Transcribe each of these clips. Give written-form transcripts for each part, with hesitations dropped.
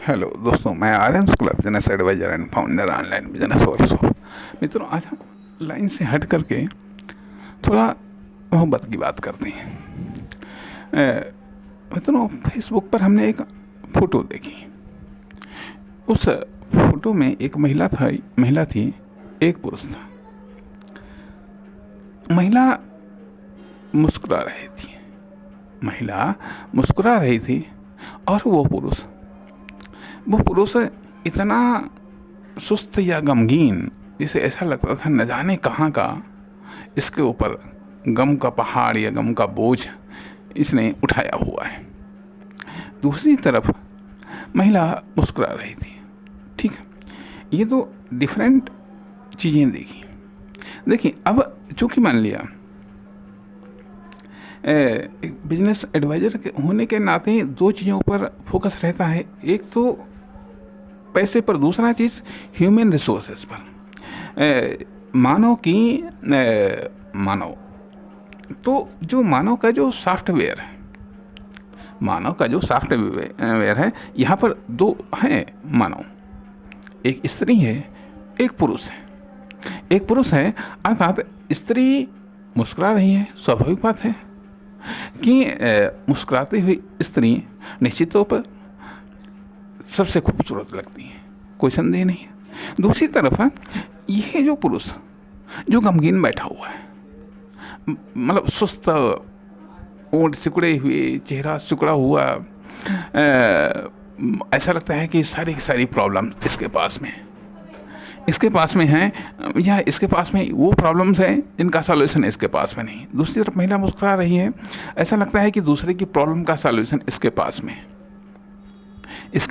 Hello दोस्तों, मैं Aryan Shukla, business advisor and founder online business workshop. मित्रों, आज हम लाइन से हट करके थोड़ा मोहब्बत की बात करते हैं। मित्रों, फेसबुक पर हमने एक फ़ोटो देखी। उस फोटो में एक महिला थी, एक पुरुष था। महिला मुस्कुरा रही थी महिला मुस्कुरा रही थी और वो पुरुष इतना सुस्त या गमगीन, जिसे ऐसा लगता था न जाने कहाँ का इसके ऊपर गम का पहाड़ या गम का बोझ इसने उठाया हुआ है। दूसरी तरफ महिला मुस्कुरा रही थी। ठीक है, ये दो डिफरेंट चीज़ें देखी। देखिए, अब चूँकि मान लिया एक बिजनेस एडवाइज़र के होने के नाते दो चीज़ों पर फोकस रहता है। एक तो पैसे पर, दूसरा चीज़ ह्यूमन रिसोर्सेज पर। मानव तो जो मानव का जो सॉफ्टवेयर है, यहाँ पर दो हैं मानव, एक स्त्री है, एक पुरुष है। अर्थात स्त्री मुस्कुरा रही है। स्वाभाविक बात है कि मुस्कुराती हुई स्त्री निश्चित तौर पर सबसे खूबसूरत लगती है, कोई संदेह नहीं है। दूसरी तरफ यह जो पुरुष जो गमगीन बैठा हुआ है, मतलब सुस्त, ओंठ सिकुड़े हुए, चेहरा सिकुड़ा हुआ, ऐसा लगता है कि सारी की सारी प्रॉब्लम इसके पास में है, या इसके पास में वो प्रॉब्लम्स हैं जिनका सॉल्यूशन इसके पास में नहीं। दूसरी तरफ महिला मुस्कुरा रही है, ऐसा लगता है कि दूसरे की प्रॉब्लम का सॉल्यूशन इसके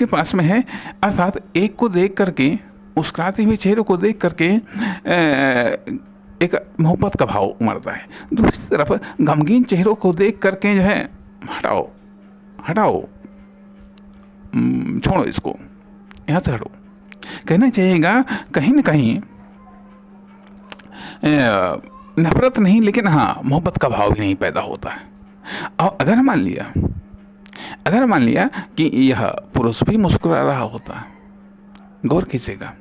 पास में है। अर्थात एक को देख करके, मुस्कुराते हुए चेहरे को देख करके एक मोहब्बत का भाव उमड़ता है। दूसरी तरफ गमगीन चेहरों को देख करके जो है, हटाओ, छोड़ो इसको, यहाँ से हटो, कहना चाहिएगा। कहीं न कहीं नफरत नहीं, लेकिन हाँ, मोहब्बत का भाव भी नहीं पैदा होता है। और अगर मान लिया कि यह पुरुष भी मुस्कुरा रहा होता, गौर कीजिएगा,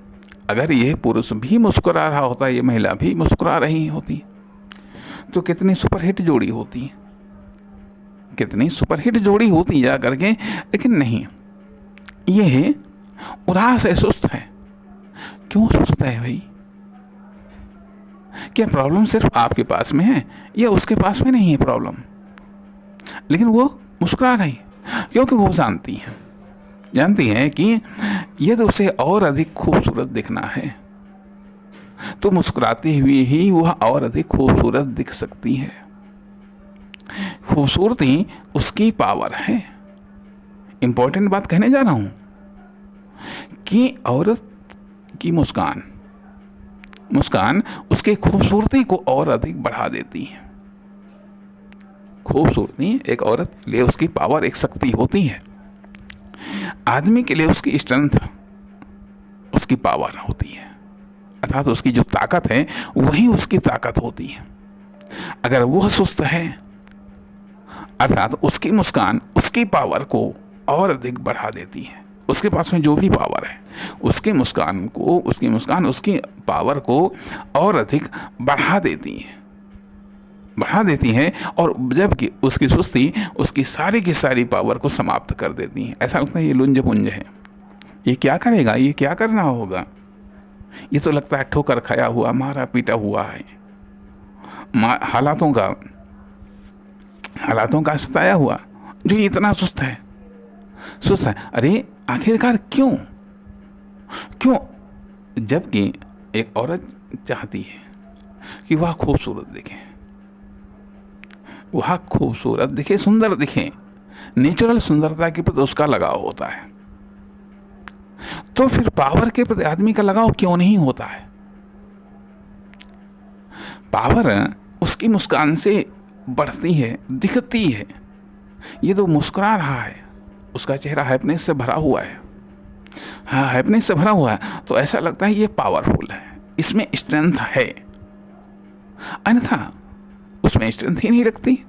अगर यह पुरुष भी मुस्कुरा रहा होता, ये महिला भी मुस्कुरा रही होती, तो कितनी सुपरहिट जोड़ी होती जा करके। लेकिन नहीं, यह उदास है, सुस्त है। क्यों सुस्त है भाई? क्या प्रॉब्लम सिर्फ आपके पास में है या उसके पास में नहीं है प्रॉब्लम? लेकिन वो मुस्कुरा रही, क्योंकि वो जानती हैं कि यदि उसे और अधिक खूबसूरत दिखना है तो मुस्कुराते हुए ही वह और अधिक खूबसूरत दिख सकती है। खूबसूरती उसकी पावर है। इंपॉर्टेंट बात कहने जा रहा हूं कि औरत की मुस्कान उसकी खूबसूरती को और अधिक बढ़ा देती है। खूबसूरती एक औरत के लिए उसकी पावर, एक शक्ति होती है। आदमी के लिए उसकी स्ट्रेंथ, उसकी पावर होती है, अर्थात उसकी जो ताकत है वही उसकी ताकत होती है। अगर वह सुस्त है, अर्थात उसकी मुस्कान उसकी पावर को और अधिक बढ़ा देती है। उसके पास में जो भी पावर है, उसकी मुस्कान उसकी पावर को और अधिक बढ़ा देती है, और जबकि उसकी सुस्ती उसकी सारी की सारी पावर को समाप्त कर देती है। ऐसा लगता है ये लुंज पुंज है, ये क्या करेगा, ये क्या करना होगा, ये तो लगता है ठोकर खाया हुआ, मारा पीटा हुआ है, हालातों का सताया हुआ, जो इतना सुस्त है। अरे आखिरकार क्यों? जबकि एक औरत चाहती है कि वह खूबसूरत दिखे, सुंदर दिखे, नेचुरल सुंदरता के प्रति उसका लगाव होता है। तो फिर पावर के प्रति आदमी का लगाव क्यों नहीं होता है? पावर उसकी मुस्कान से बढ़ती है, दिखती है। ये तो मुस्कुरा रहा है, उसका चेहरा हैप्पीनेस से भरा हुआ है। हाँ, हैप्पीनेस से भरा हुआ है, तो ऐसा लगता है ये पावरफुल है, इसमें स्ट्रेंथ है। अन्यथा उसमें स्ट्रेंथ ही नहीं रखती।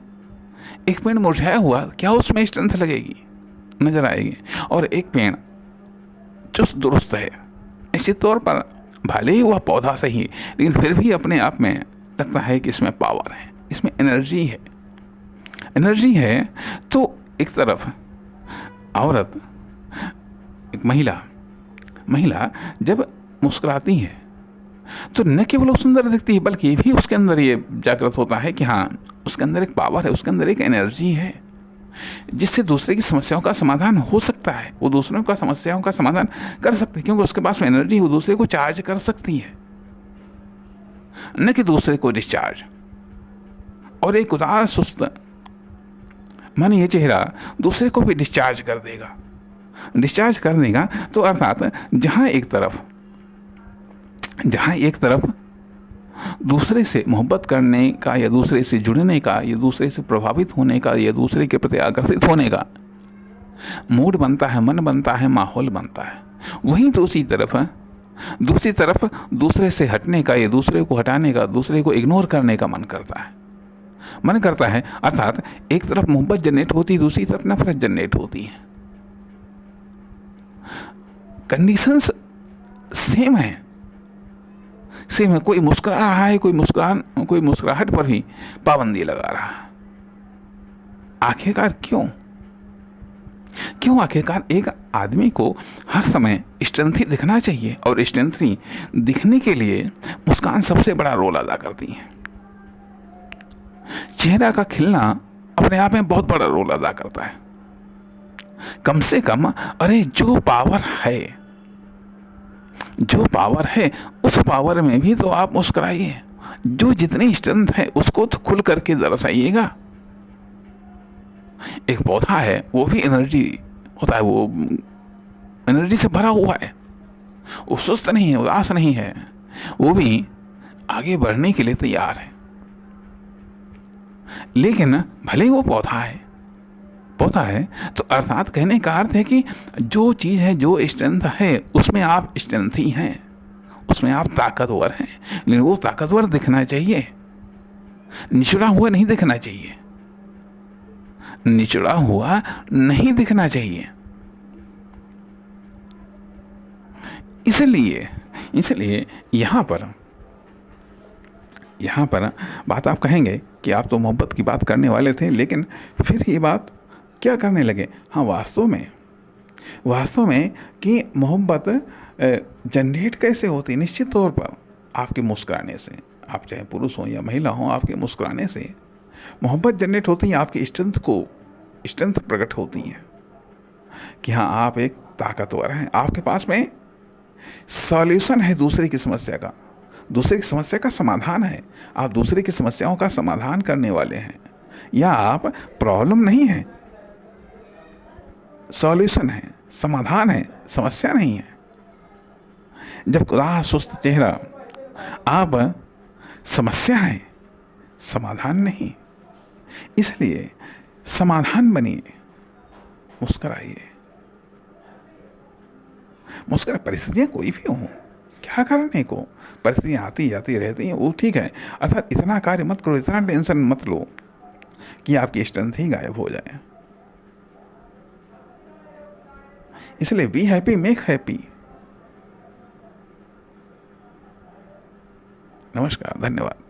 एक पेड़ मुरझाया हुआ, क्या उसमें स्ट्रेंथ लगेगी? नजर आएगी। और एक पेड़ चुस्त दुरुस्त है। निश्चित तौर पर भले ही वह पौधा सही, लेकिन फिर भी अपने आप में लगता है कि इसमें पावर है, इसमें एनर्जी है। एनर्जी है तो एक तरफ औरत, एक महिला जब मुस्कुराती है तो न केवल वो सुंदर दिखती है, बल्कि ये भी उसके अंदर ये जागृत होता है कि हाँ, उसके अंदर एक पावर है, उसके अंदर एक एनर्जी है, जिससे दूसरे की समस्याओं का समाधान हो सकता है। वो दूसरों का समस्याओं का समाधान कर सकती है, क्योंकि उसके पास में एनर्जी, वो दूसरे को चार्ज कर सकती है, न कि दूसरे को डिस्चार्ज। और एक उदास सुस्त मन ये चेहरा दूसरे को भी डिस्चार्ज कर देगा। तो अर्थात जहाँ एक तरफ दूसरे से मोहब्बत करने का, या दूसरे से जुड़ने का, या दूसरे से प्रभावित होने का, या दूसरे के प्रति आकर्षित होने का मूड बनता है, मन बनता है, माहौल बनता है, वहीं दूसरी तरफ दूसरे से हटने का, या दूसरे को हटाने का, दूसरे को इग्नोर करने का मन करता है। अर्थात एक तरफ मोहब्बत जनरेट होती है, दूसरी तरफ नफरत जनरेट होती है। कंडीशंस सेम है। कोई मुस्कुरा रहा है, कोई मुस्कुराहट पर ही पाबंदी लगा रहा है। आखिरकार क्यों आखिरकार एक आदमी को हर समय स्ट्रेंथी दिखना चाहिए, और स्ट्रेंथी दिखने के लिए मुस्कान सबसे बड़ा रोल अदा करती है। चेहरा का खिलना अपने आप में बहुत बड़ा रोल अदा करता है। कम से कम अरे जो पावर है उस पावर में भी तो आप मुस्कुराइए। जो जितनी स्ट्रेंथ है उसको तो खुल करके दर्शाइएगा। एक पौधा है, वो भी एनर्जी होता है, वो एनर्जी से भरा हुआ है, वो सुस्त नहीं है, उदास नहीं है, वो भी आगे बढ़ने के लिए तैयार है। लेकिन भले ही वो पौधा है तो अर्थात कहने का अर्थ है कि जो चीज़ है, जो स्ट्रेंथ है, उसमें आप स्ट्रेंथी हैं, उसमें आप ताकतवर हैं। लेकिन वो ताकतवर दिखना चाहिए, निचला हुआ नहीं दिखना चाहिए। इसलिए यहाँ पर बात आप कहेंगे कि आप तो मोहब्बत की बात करने वाले थे, लेकिन फिर ये बात क्या करने लगे? हाँ, वास्तव में कि मोहब्बत जनरेट कैसे होती? निश्चित तौर पर आपके मुस्कुराने से। आप चाहे पुरुष हो या महिला हो, आपके मुस्कुराने से मोहब्बत जनरेट होती है। आपकी स्ट्रेंथ प्रकट होती है कि हाँ, आप एक ताकतवर हैं, आपके पास में सॉल्यूशन है दूसरे की समस्या का समाधान है। आप दूसरे की समस्याओं का समाधान करने वाले हैं, या आप प्रॉब्लम नहीं है, सॉल्यूशन है, समाधान है, समस्या नहीं है। जब उदास सुस्त चेहरा, आप समस्या है, समाधान नहीं। इसलिए समाधान बनिए, मुस्कुराइए। परिस्थितियाँ कोई भी हों, क्या करने को, परिस्थितियाँ आती जाती रहती हैं, वो ठीक है। अर्थात इतना कार्य मत करो, इतना टेंशन मत लो कि आपकी स्ट्रेंथ ही गायब हो जाए। इसलिए बी हैप्पी, मेक हैप्पी। नमस्कार, धन्यवाद।